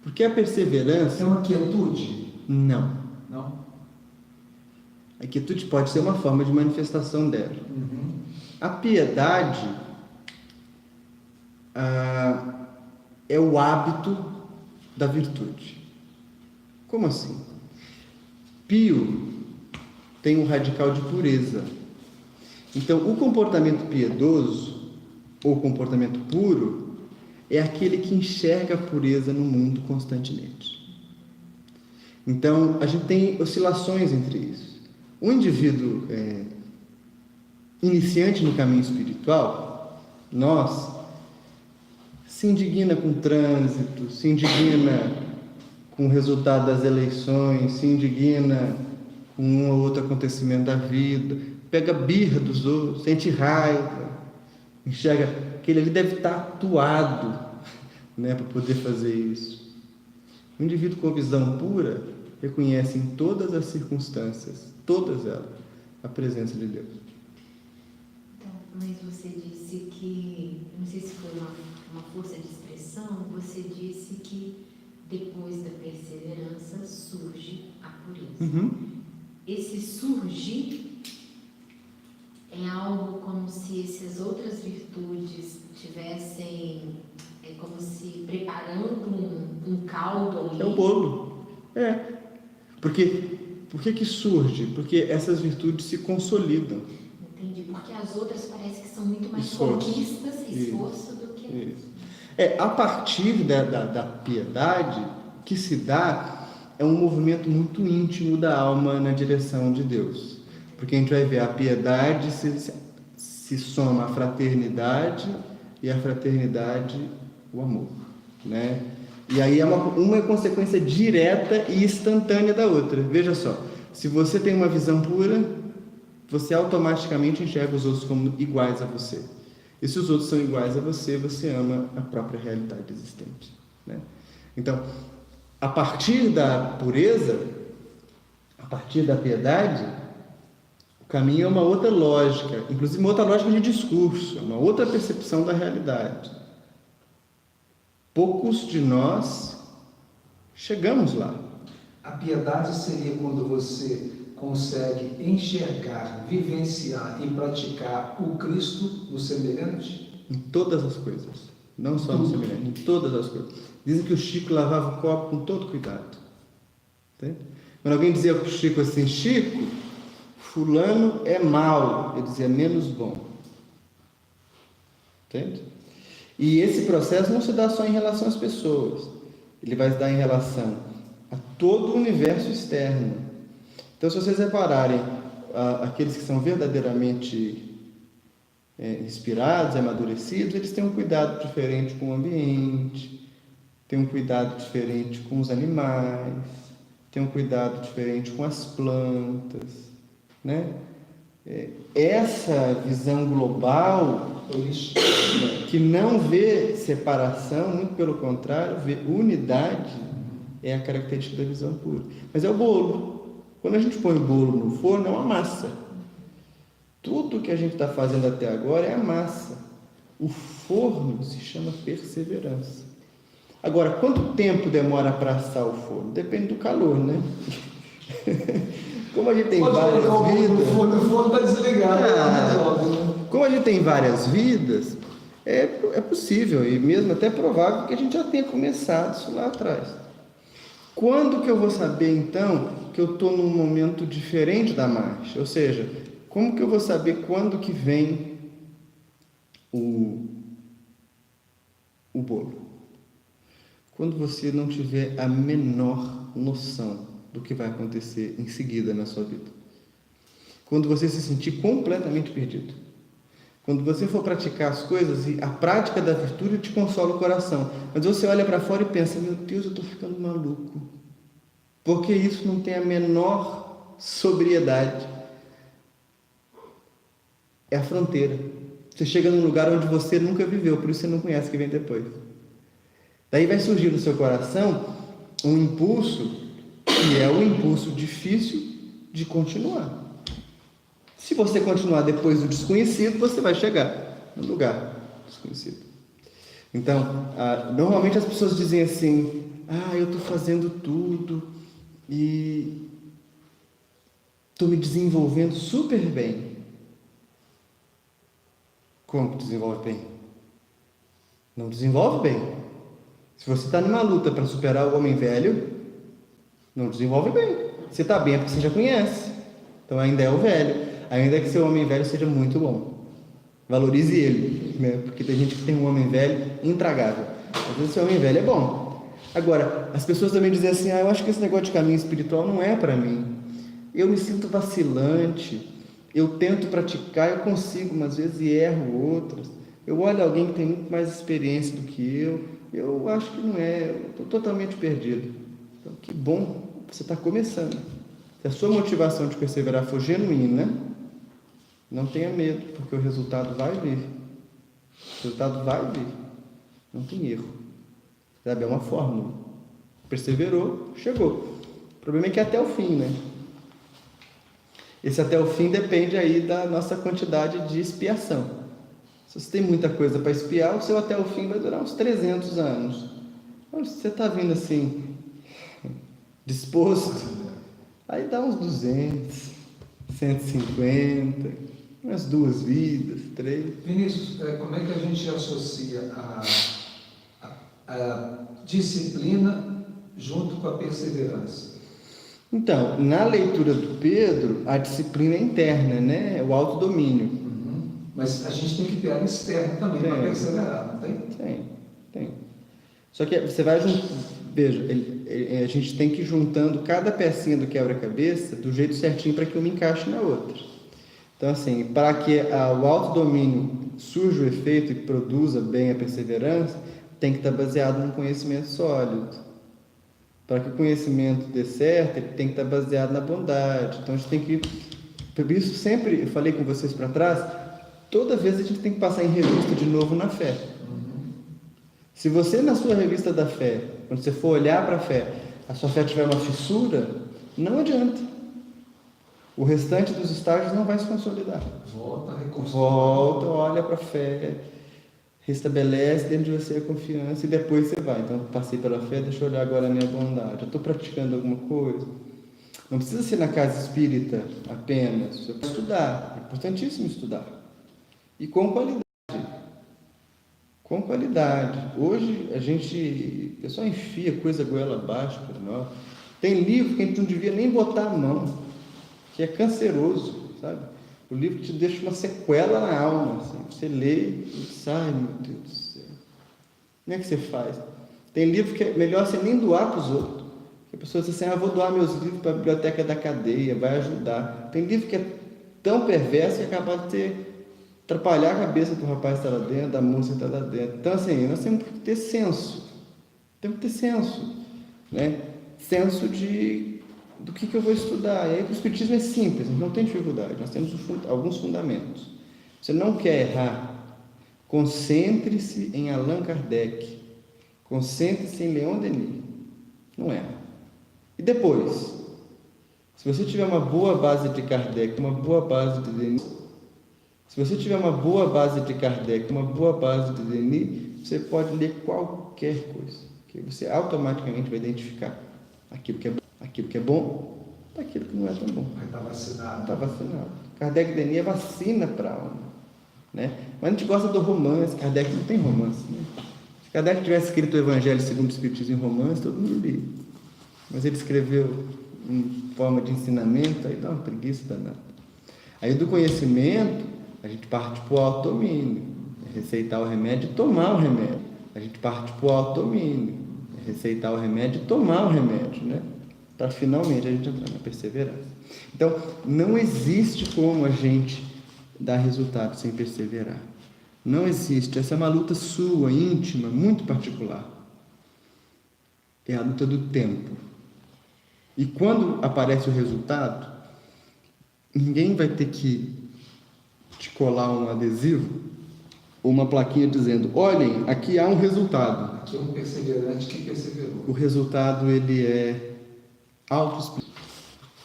porque a perseverança... É uma quietude? Não. Não? A quietude pode ser uma forma de manifestação dela. A piedade é o hábito da virtude. Como assim? Pio tem um radical de pureza. Então, o comportamento piedoso, ou comportamento puro, é aquele que enxerga a pureza no mundo constantemente. Então, a gente tem oscilações entre isso. Um indivíduo iniciante no caminho espiritual, se indigna com o trânsito, se indigna com o resultado das eleições, se indigna com um ou outro acontecimento da vida, pega birra dos outros, sente raiva, enxerga que ele ali deve estar atuado, né, para poder fazer isso. Um indivíduo com visão pura reconhece em todas as circunstâncias, todas elas, a presença de Deus. Então, mas você disse que, não sei se foi uma força de expressão, você disse que depois da perseverança surge a pureza. Esse surgir é algo como se essas outras virtudes tivessem, como se preparando um caldo ali. É o bolo. Por que surge? Porque essas virtudes se consolidam. Entendi, porque as outras parece que são muito mais Esforço. conquistas e esforço do que... Isso. A partir da piedade que se dá, é um movimento muito íntimo da alma na direção de Deus. Porque a gente vai ver a piedade se soma à fraternidade, e a fraternidade, o amor, né? E aí uma é consequência direta e instantânea da outra. Veja só, se você tem uma visão pura, você automaticamente enxerga os outros como iguais a você. E se os outros são iguais a você, você ama a própria realidade existente, né? Então, a partir da pureza, a partir da piedade, o caminho é uma outra lógica, inclusive uma outra lógica de discurso, uma outra percepção da realidade. Poucos de nós chegamos lá. A piedade seria quando você consegue enxergar, vivenciar e praticar o Cristo no semelhante? Em todas as coisas. Não só no seminário, em todas as coisas. Dizem que o Chico lavava o copo com todo cuidado. Entende? Quando alguém dizia para o Chico assim, Chico, fulano é mau, ele dizia menos bom. Entende? E esse processo não se dá só em relação às pessoas, ele vai se dar em relação a todo o universo externo. Então, se vocês repararem, aqueles que são verdadeiramente inspirados, amadurecidos, eles têm um cuidado diferente com o ambiente, têm um cuidado diferente com os animais, têm um cuidado diferente com as plantas, né? Essa visão global, que não vê separação, muito pelo contrário, vê unidade, é a característica da visão pura. Mas é o bolo. Quando a gente põe o bolo no forno, é uma massa. Tudo que a gente está fazendo até agora é a massa. O forno se chama perseverança. Agora, quanto tempo demora para assar o forno? Depende do calor, né? Como a gente tem várias vidas... O forno está desligado. Como a gente tem várias vidas, é possível, e mesmo até provável, que a gente já tenha começado isso lá atrás. Quando que eu vou saber, então, que eu estou num momento diferente da marcha? Ou seja, como que eu vou saber quando que vem o bolo? Quando você não tiver a menor noção do que vai acontecer em seguida na sua vida. Quando você se sentir completamente perdido. Quando você for praticar as coisas e a prática da virtude te consola o coração. Mas você olha para fora e pensa, meu Deus, eu estou ficando maluco. Porque isso não tem a menor sobriedade. É a fronteira. Você chega num lugar onde você nunca viveu, por isso você não conhece o que vem depois. Daí vai surgir no seu coração um impulso, que é o impulso difícil de continuar. Se você continuar depois do desconhecido, você vai chegar no lugar desconhecido. Então, normalmente as pessoas dizem assim, eu estou fazendo tudo e estou me desenvolvendo super bem. Como que desenvolve bem? Não desenvolve bem. Se você está numa luta para superar o homem velho, não desenvolve bem. Você está bem é porque você já conhece. Então ainda é o velho. Ainda que seu homem velho seja muito bom. Valorize ele, né? Porque tem gente que tem um homem velho intragável. Às vezes seu homem velho é bom. Agora, as pessoas também dizem assim, eu acho que esse negócio de caminho espiritual não é para mim. Eu me sinto vacilante. Eu tento praticar, eu consigo, mas às vezes erro outras. Eu olho alguém que tem muito mais experiência do que eu acho que não é, eu estou totalmente perdido. Então, que bom, você está começando. Se a sua motivação de perseverar for genuína, não tenha medo, porque o resultado vai vir. O resultado vai vir. Não tem erro. Sabe, é uma fórmula. Perseverou, chegou. O problema é que é até o fim, né? Esse até o fim depende aí da nossa quantidade de expiação. Se você tem muita coisa para expiar, o seu até o fim vai durar uns 300 anos. Então, se você está vindo assim, disposto, aí dá uns 200, 150, umas 2 vidas, 3. Vinícius, como é que a gente associa a disciplina junto com a perseverança? Então, na leitura do Pedro, a disciplina é interna, né? O autodomínio. Mas a gente tem que ter ela externa também para perseverar, não tem? Tem. Só que você vai veja, a gente tem que ir juntando cada pecinha do quebra-cabeça do jeito certinho para que uma encaixe na outra. Então, assim, para que o autodomínio surja o efeito e produza bem a perseverança, tem que estar baseado num conhecimento sólido. Para que o conhecimento dê certo, ele tem que estar baseado na bondade. Então, a gente tem que... Por isso, sempre, eu falei com vocês para trás, toda vez a gente tem que passar em revista de novo na fé. Se você, na sua revista da fé, quando você for olhar para a fé, a sua fé tiver uma fissura, não adianta. O restante dos estágios não vai se consolidar. Volta, olha para a fé, restabelece dentro de você a confiança e depois você vai. Então, passei pela fé, deixa eu olhar agora a minha bondade. Eu estou praticando alguma coisa? Não precisa ser na casa espírita apenas. Você pode estudar. É importantíssimo estudar. E com qualidade. com qualidade. Hoje o pessoal enfia coisa goela abaixo para nós. Tem livro que a gente não devia nem botar a mão, que é canceroso, sabe? O livro te deixa uma sequela na alma, assim. Você lê e sai, meu Deus do céu. Como é que você faz? Tem livro que é melhor você nem doar para os outros. A pessoa diz assim, vou doar meus livros para a biblioteca da cadeia, vai ajudar. Tem livro que é tão perverso que é capaz de atrapalhar a cabeça do rapaz que está lá dentro, da moça que está lá dentro. Então, assim, nós temos que ter senso. Temos que ter senso, né? Senso do que eu vou estudar. E aí o Espiritismo é simples, não tem dificuldade. Nós temos alguns fundamentos. Você não quer errar, concentre-se em Allan Kardec, concentre-se em Leon Denis. Não erra. E depois, se você tiver uma boa base de Kardec, uma boa base de Denis, se você tiver uma boa base de Kardec, uma boa base de Denis, você pode ler qualquer coisa, que você automaticamente vai identificar aquilo que é bom, daquilo que não é tão bom. Está vacinado. Está vacinado. Kardec e Denis é vacina para a alma, né? Mas a gente gosta do romance. Kardec não tem romance, né? Se Kardec tivesse escrito o Evangelho segundo o Espiritismo em romance, todo mundo lia. Mas ele escreveu em forma de ensinamento, aí dá uma preguiça danada. Aí do conhecimento, a gente parte para o autodomínio, receitar o remédio e tomar o remédio. A gente parte para o autodomínio, receitar o remédio e tomar o remédio, né? Para finalmente a gente entrar na perseverança. Então, não existe como a gente dar resultado sem perseverar. Não existe. Essa é uma luta sua, íntima, muito particular. É a luta do tempo. E quando aparece o resultado, ninguém vai ter que te colar um adesivo ou uma plaquinha dizendo, olhem, aqui há um resultado. Aqui é um perseverante que perseverou. O resultado, ele é autoexplicativo.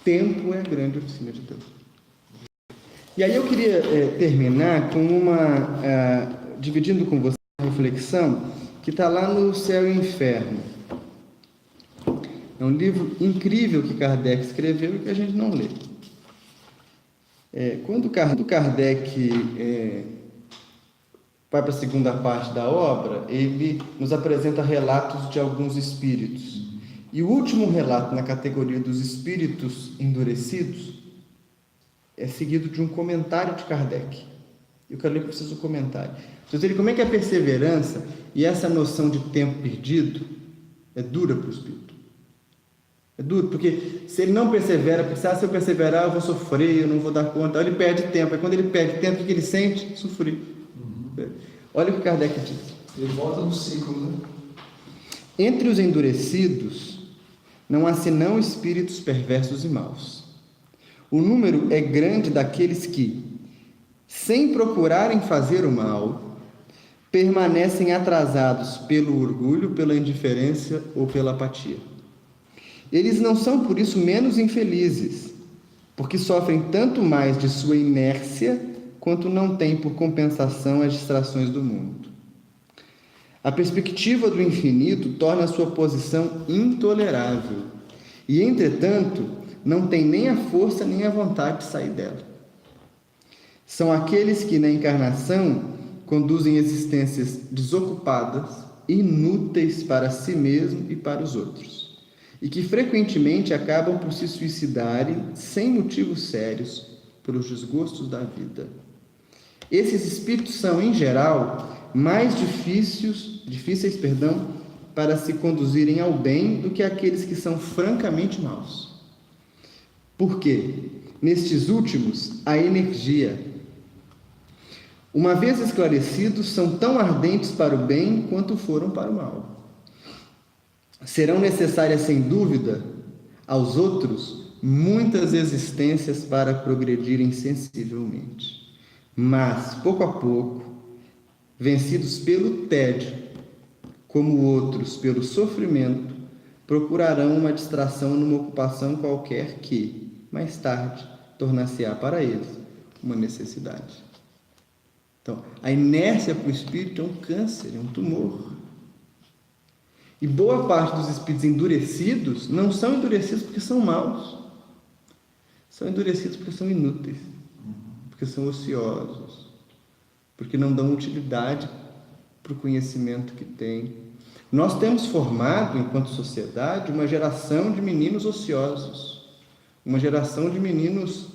Tempo é a grande oficina de Deus. E aí eu queria terminar com dividindo com você uma reflexão que está lá no Céu e Inferno. É um livro incrível que Kardec escreveu e que a gente não lê. Quando Kardec vai para a segunda parte da obra, ele nos apresenta relatos de alguns espíritos. E o último relato na categoria dos espíritos endurecidos é seguido de um comentário de Kardec. Eu quero ler para vocês o comentário. Então, como é que a perseverança e essa noção de tempo perdido é dura para o espírito. É duro, porque se ele não persevera, porque se eu perseverar eu vou sofrer, eu não vou dar conta, ele perde tempo. Aí quando ele perde tempo, o que ele sente? Sofrer. Olha o que Kardec diz. Ele volta no ciclo, né? Entre os endurecidos, não há senão espíritos perversos e maus. O número é grande daqueles que, sem procurarem fazer o mal, permanecem atrasados pelo orgulho, pela indiferença ou pela apatia. Eles não são por isso menos infelizes, porque sofrem tanto mais de sua inércia quanto não têm por compensação as distrações do mundo. A perspectiva do infinito torna a sua posição intolerável e, entretanto, não tem nem a força nem a vontade de sair dela. São aqueles que, na encarnação, conduzem existências desocupadas, inúteis para si mesmo e para os outros, e que frequentemente acabam por se suicidarem sem motivos sérios pelos desgostos da vida. Esses espíritos são, em geral, mais difíceis, para se conduzirem ao bem do que aqueles que são francamente maus. Porque, nestes últimos, a energia, uma vez esclarecidos, são tão ardentes para o bem quanto foram para o mal. Serão necessárias, sem dúvida, aos outros, muitas existências para progredirem sensivelmente. Mas, pouco a pouco, vencidos pelo tédio, como outros pelo sofrimento, procurarão uma distração numa ocupação qualquer que, mais tarde, tornar-se-á para eles uma necessidade. Então, a inércia para o espírito é um câncer, é um tumor. E boa parte dos espíritos endurecidos não são endurecidos porque são maus. São endurecidos porque são inúteis, porque são ociosos, porque não dão utilidade para o conhecimento que tem. Nós temos formado, enquanto sociedade, uma geração de meninos ociosos, uma geração de meninos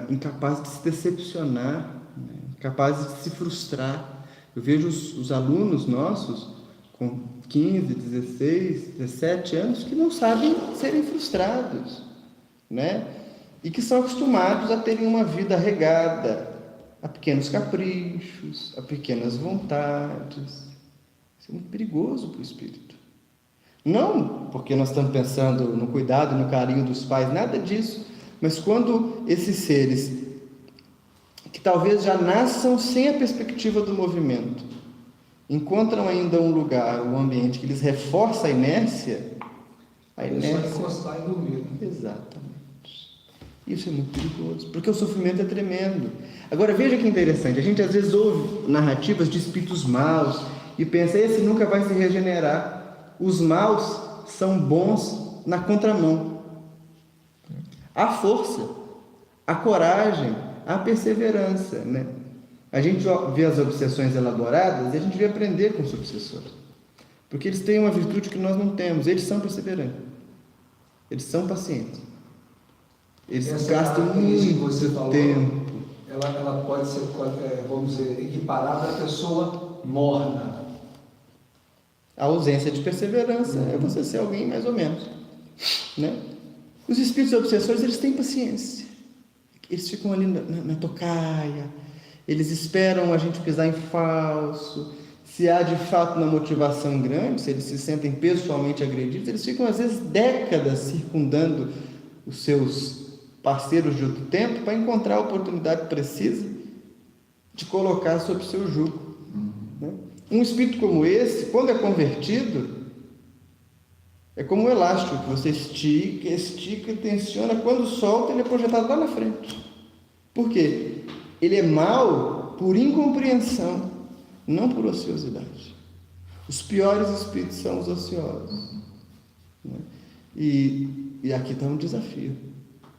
incapazes de se decepcionar, né? Incapazes de se frustrar. Eu vejo os alunos nossos com 15, 16, 17 anos que não sabem serem frustrados, né? E que são acostumados a terem uma vida regada a pequenos caprichos, a pequenas vontades. Isso é muito perigoso para o espírito. Não porque nós estamos pensando no cuidado e no carinho dos pais, nada disso, mas quando esses seres que talvez já nasçam sem a perspectiva do movimento, encontram ainda um lugar, um ambiente que lhes reforça a inércia. Só encostar e dormir. Né? Exatamente. Isso é muito perigoso, porque o sofrimento é tremendo. Agora veja que interessante, a gente às vezes ouve narrativas de espíritos maus e pensa, esse nunca vai se regenerar. Os maus são bons na contramão. A força, a coragem, a perseverança, né? A gente vê as obsessões elaboradas e a gente vê aprender com os obsessores, porque eles têm uma virtude que nós não temos. Eles são perseverantes, eles são pacientes, eles gastam muito tempo. Ela pode ser, vamos dizer, equiparada à pessoa morna. A ausência de perseverança é você ser alguém mais ou menos, né? Os espíritos obsessores, eles têm paciência, eles ficam ali na tocaia, eles esperam a gente pisar em falso. Se há de fato uma motivação grande, se eles se sentem pessoalmente agredidos, eles ficam às vezes décadas circundando os seus parceiros de outro tempo para encontrar a oportunidade precisa de colocar sob seu jugo, né? Um espírito como esse, quando é convertido, é como um elástico que você estica, tensiona, quando solta ele é projetado lá na frente. Por quê? Ele é mau por incompreensão, não por ociosidade. Os piores espíritos são os ociosos, né? E aqui está um desafio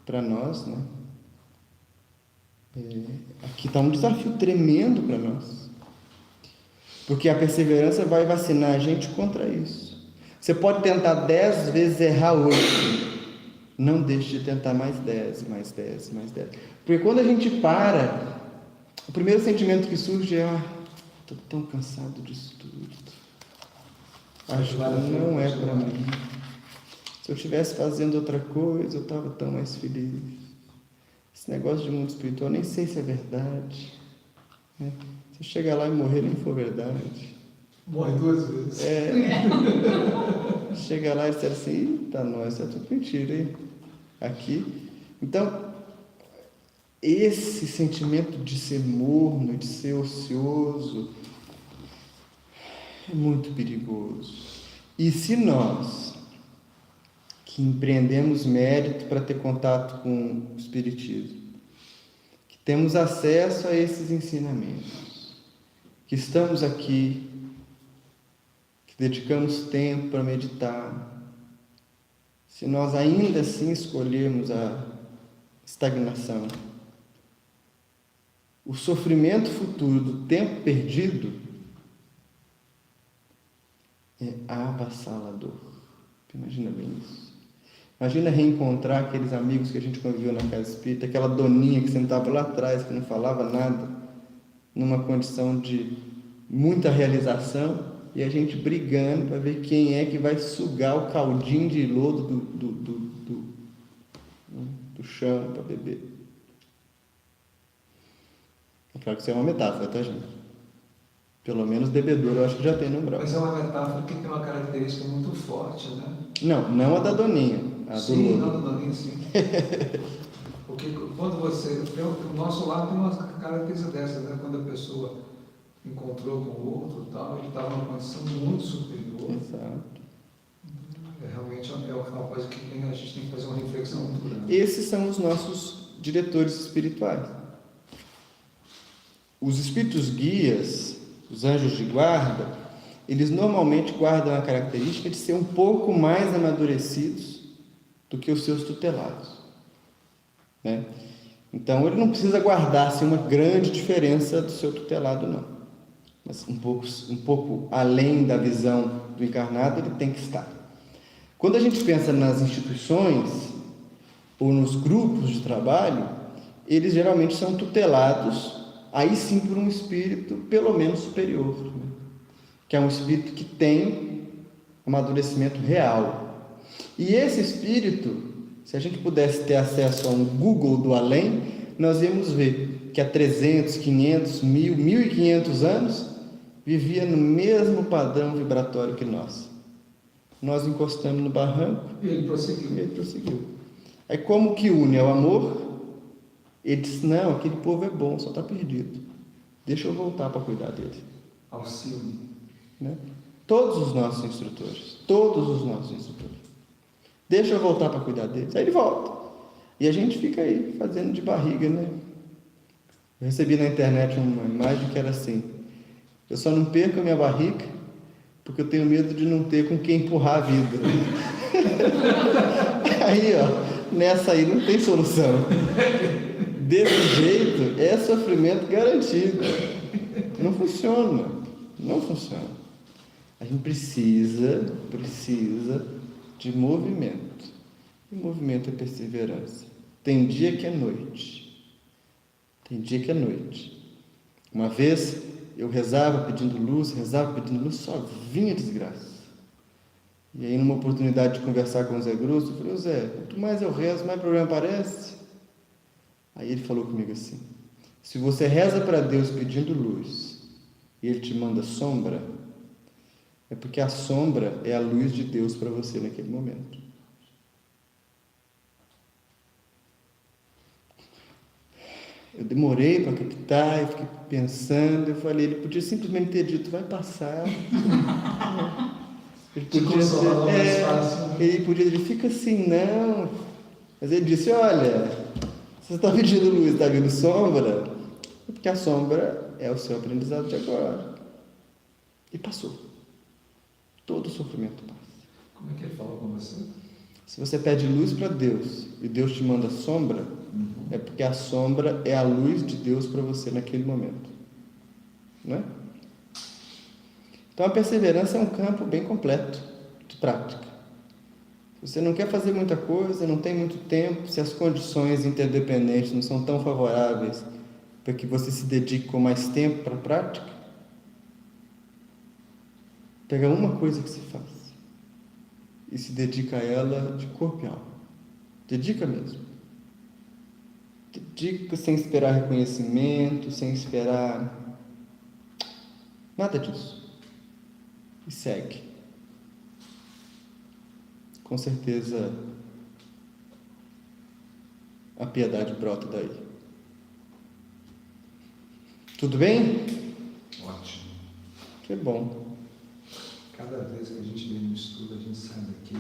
para nós, né? Aqui está um desafio tremendo para nós, porque a perseverança vai vacinar a gente contra isso. Você pode tentar 10 vezes errar hoje, não deixe de tentar mais 10, mais 10, mais 10. Porque quando a gente para, o primeiro sentimento que surge é: estou tão cansado disso tudo, acho que não é para mim. Se eu estivesse fazendo outra coisa, eu estava tão mais feliz. Esse negócio de mundo espiritual, nem sei se é verdade, né? Se eu chegar lá e morrer, nem for verdade. Morre 2 vezes. Chega lá e diz assim: eita, nós, é tudo mentira, hein? Aqui. Então, esse sentimento de ser morno, de ser ocioso, é muito perigoso. E se nós, que empreendemos mérito para ter contato com o Espiritismo, que temos acesso a esses ensinamentos, que estamos aqui, que dedicamos tempo para meditar, se nós ainda assim escolhermos a estagnação, o sofrimento futuro do tempo perdido é avassalador. Imagina bem isso. Imagina reencontrar aqueles amigos que a gente conviveu na casa espírita, aquela doninha que sentava lá atrás, que não falava nada, numa condição de muita realização, e a gente brigando para ver quem é que vai sugar o caldinho de lodo do chão para beber. É claro que isso é uma metáfora, tá, gente? Pelo menos bebedor eu acho que já tem no Brau. Mas é uma metáfora que tem uma característica muito forte, né? Não a da doninha. A sim, do não a da doninha, sim. Porque quando você... O nosso lado tem uma característica dessa, né? Quando a pessoa encontrou com o outro e tal, ele estava numa condição muito superior. Exato. Realmente é uma coisa que a gente tem que fazer uma reflexão muito grande. Esses são os nossos diretores espirituais. Os espíritos guias, os anjos de guarda, eles normalmente guardam a característica de ser um pouco mais amadurecidos do que os seus tutelados, né? Então ele não precisa guardar assim, uma grande diferença do seu tutelado, não. mas um pouco além da visão do encarnado, ele tem que estar. Quando a gente pensa nas instituições ou nos grupos de trabalho, eles geralmente são tutelados, aí sim, por um espírito pelo menos superior, né? Que é um espírito que tem amadurecimento real. E esse espírito, se a gente pudesse ter acesso a um Google do além, nós íamos ver que há 300, 500, 1000, 1500 anos vivia no mesmo padrão vibratório que nós. Nós encostamos no barranco E ele prosseguiu. e ele prosseguiu. Aí como que une? É o amor? Ele disse, não, aquele povo é bom, só está perdido. Deixa eu voltar para cuidar dele. Alcione. Né? Todos os nossos instrutores. Deixa eu voltar para cuidar deles. Aí ele volta. E a gente fica aí, fazendo de barriga, né? Eu recebi na internet uma imagem que era assim: eu só não perco a minha barriga porque eu tenho medo de não ter com quem empurrar a vida. Aí, ó, nessa aí não tem solução. Desse jeito, é sofrimento garantido. Não funciona. A gente precisa de movimento. E movimento é perseverança. Tem dia que é noite. Uma vez eu rezava pedindo luz, só vinha desgraça. E aí, numa oportunidade de conversar com o Zé Grosso, eu falei, Zé, quanto mais eu rezo, mais problema aparece. Aí ele falou comigo assim: se você reza para Deus pedindo luz e Ele te manda sombra, é porque a sombra é a luz de Deus para você naquele momento. Eu demorei para captar, eu fiquei pensando, eu falei, ele podia simplesmente ter dito, vai passar. Ele podia dizer, fica assim, não. Mas ele disse, olha, você está pedindo luz, está vendo sombra? É porque a sombra é o seu aprendizado de agora. E passou. Todo o sofrimento passa. Como é que ele falou com você? Se você pede luz para Deus e Deus te manda sombra, é porque a sombra é a luz de Deus para você naquele momento. Não é? Então a perseverança é um campo bem completo de prática. Se você não quer fazer muita coisa, não tem muito tempo, se as condições interdependentes não são tão favoráveis para que você se dedique com mais tempo para a prática, pega uma coisa que se faz e se dedica a ela de corpo e alma. Dedica mesmo. Dedica sem esperar reconhecimento, sem esperar nada disso. E segue. Com certeza a piedade brota daí. Tudo bem? Ótimo. Que bom. Cada vez que a gente vem no estudo, a gente sai daqui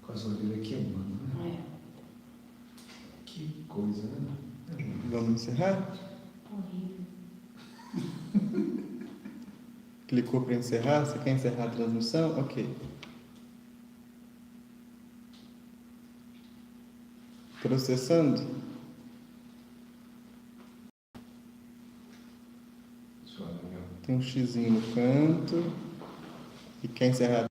com as orelhas queimando, né? Que coisa, né? Vamos encerrar? Horrível. Clicou para encerrar? Você quer encerrar a transmissão? Ok. Processando? Tem um xizinho no canto. E quer encerrar a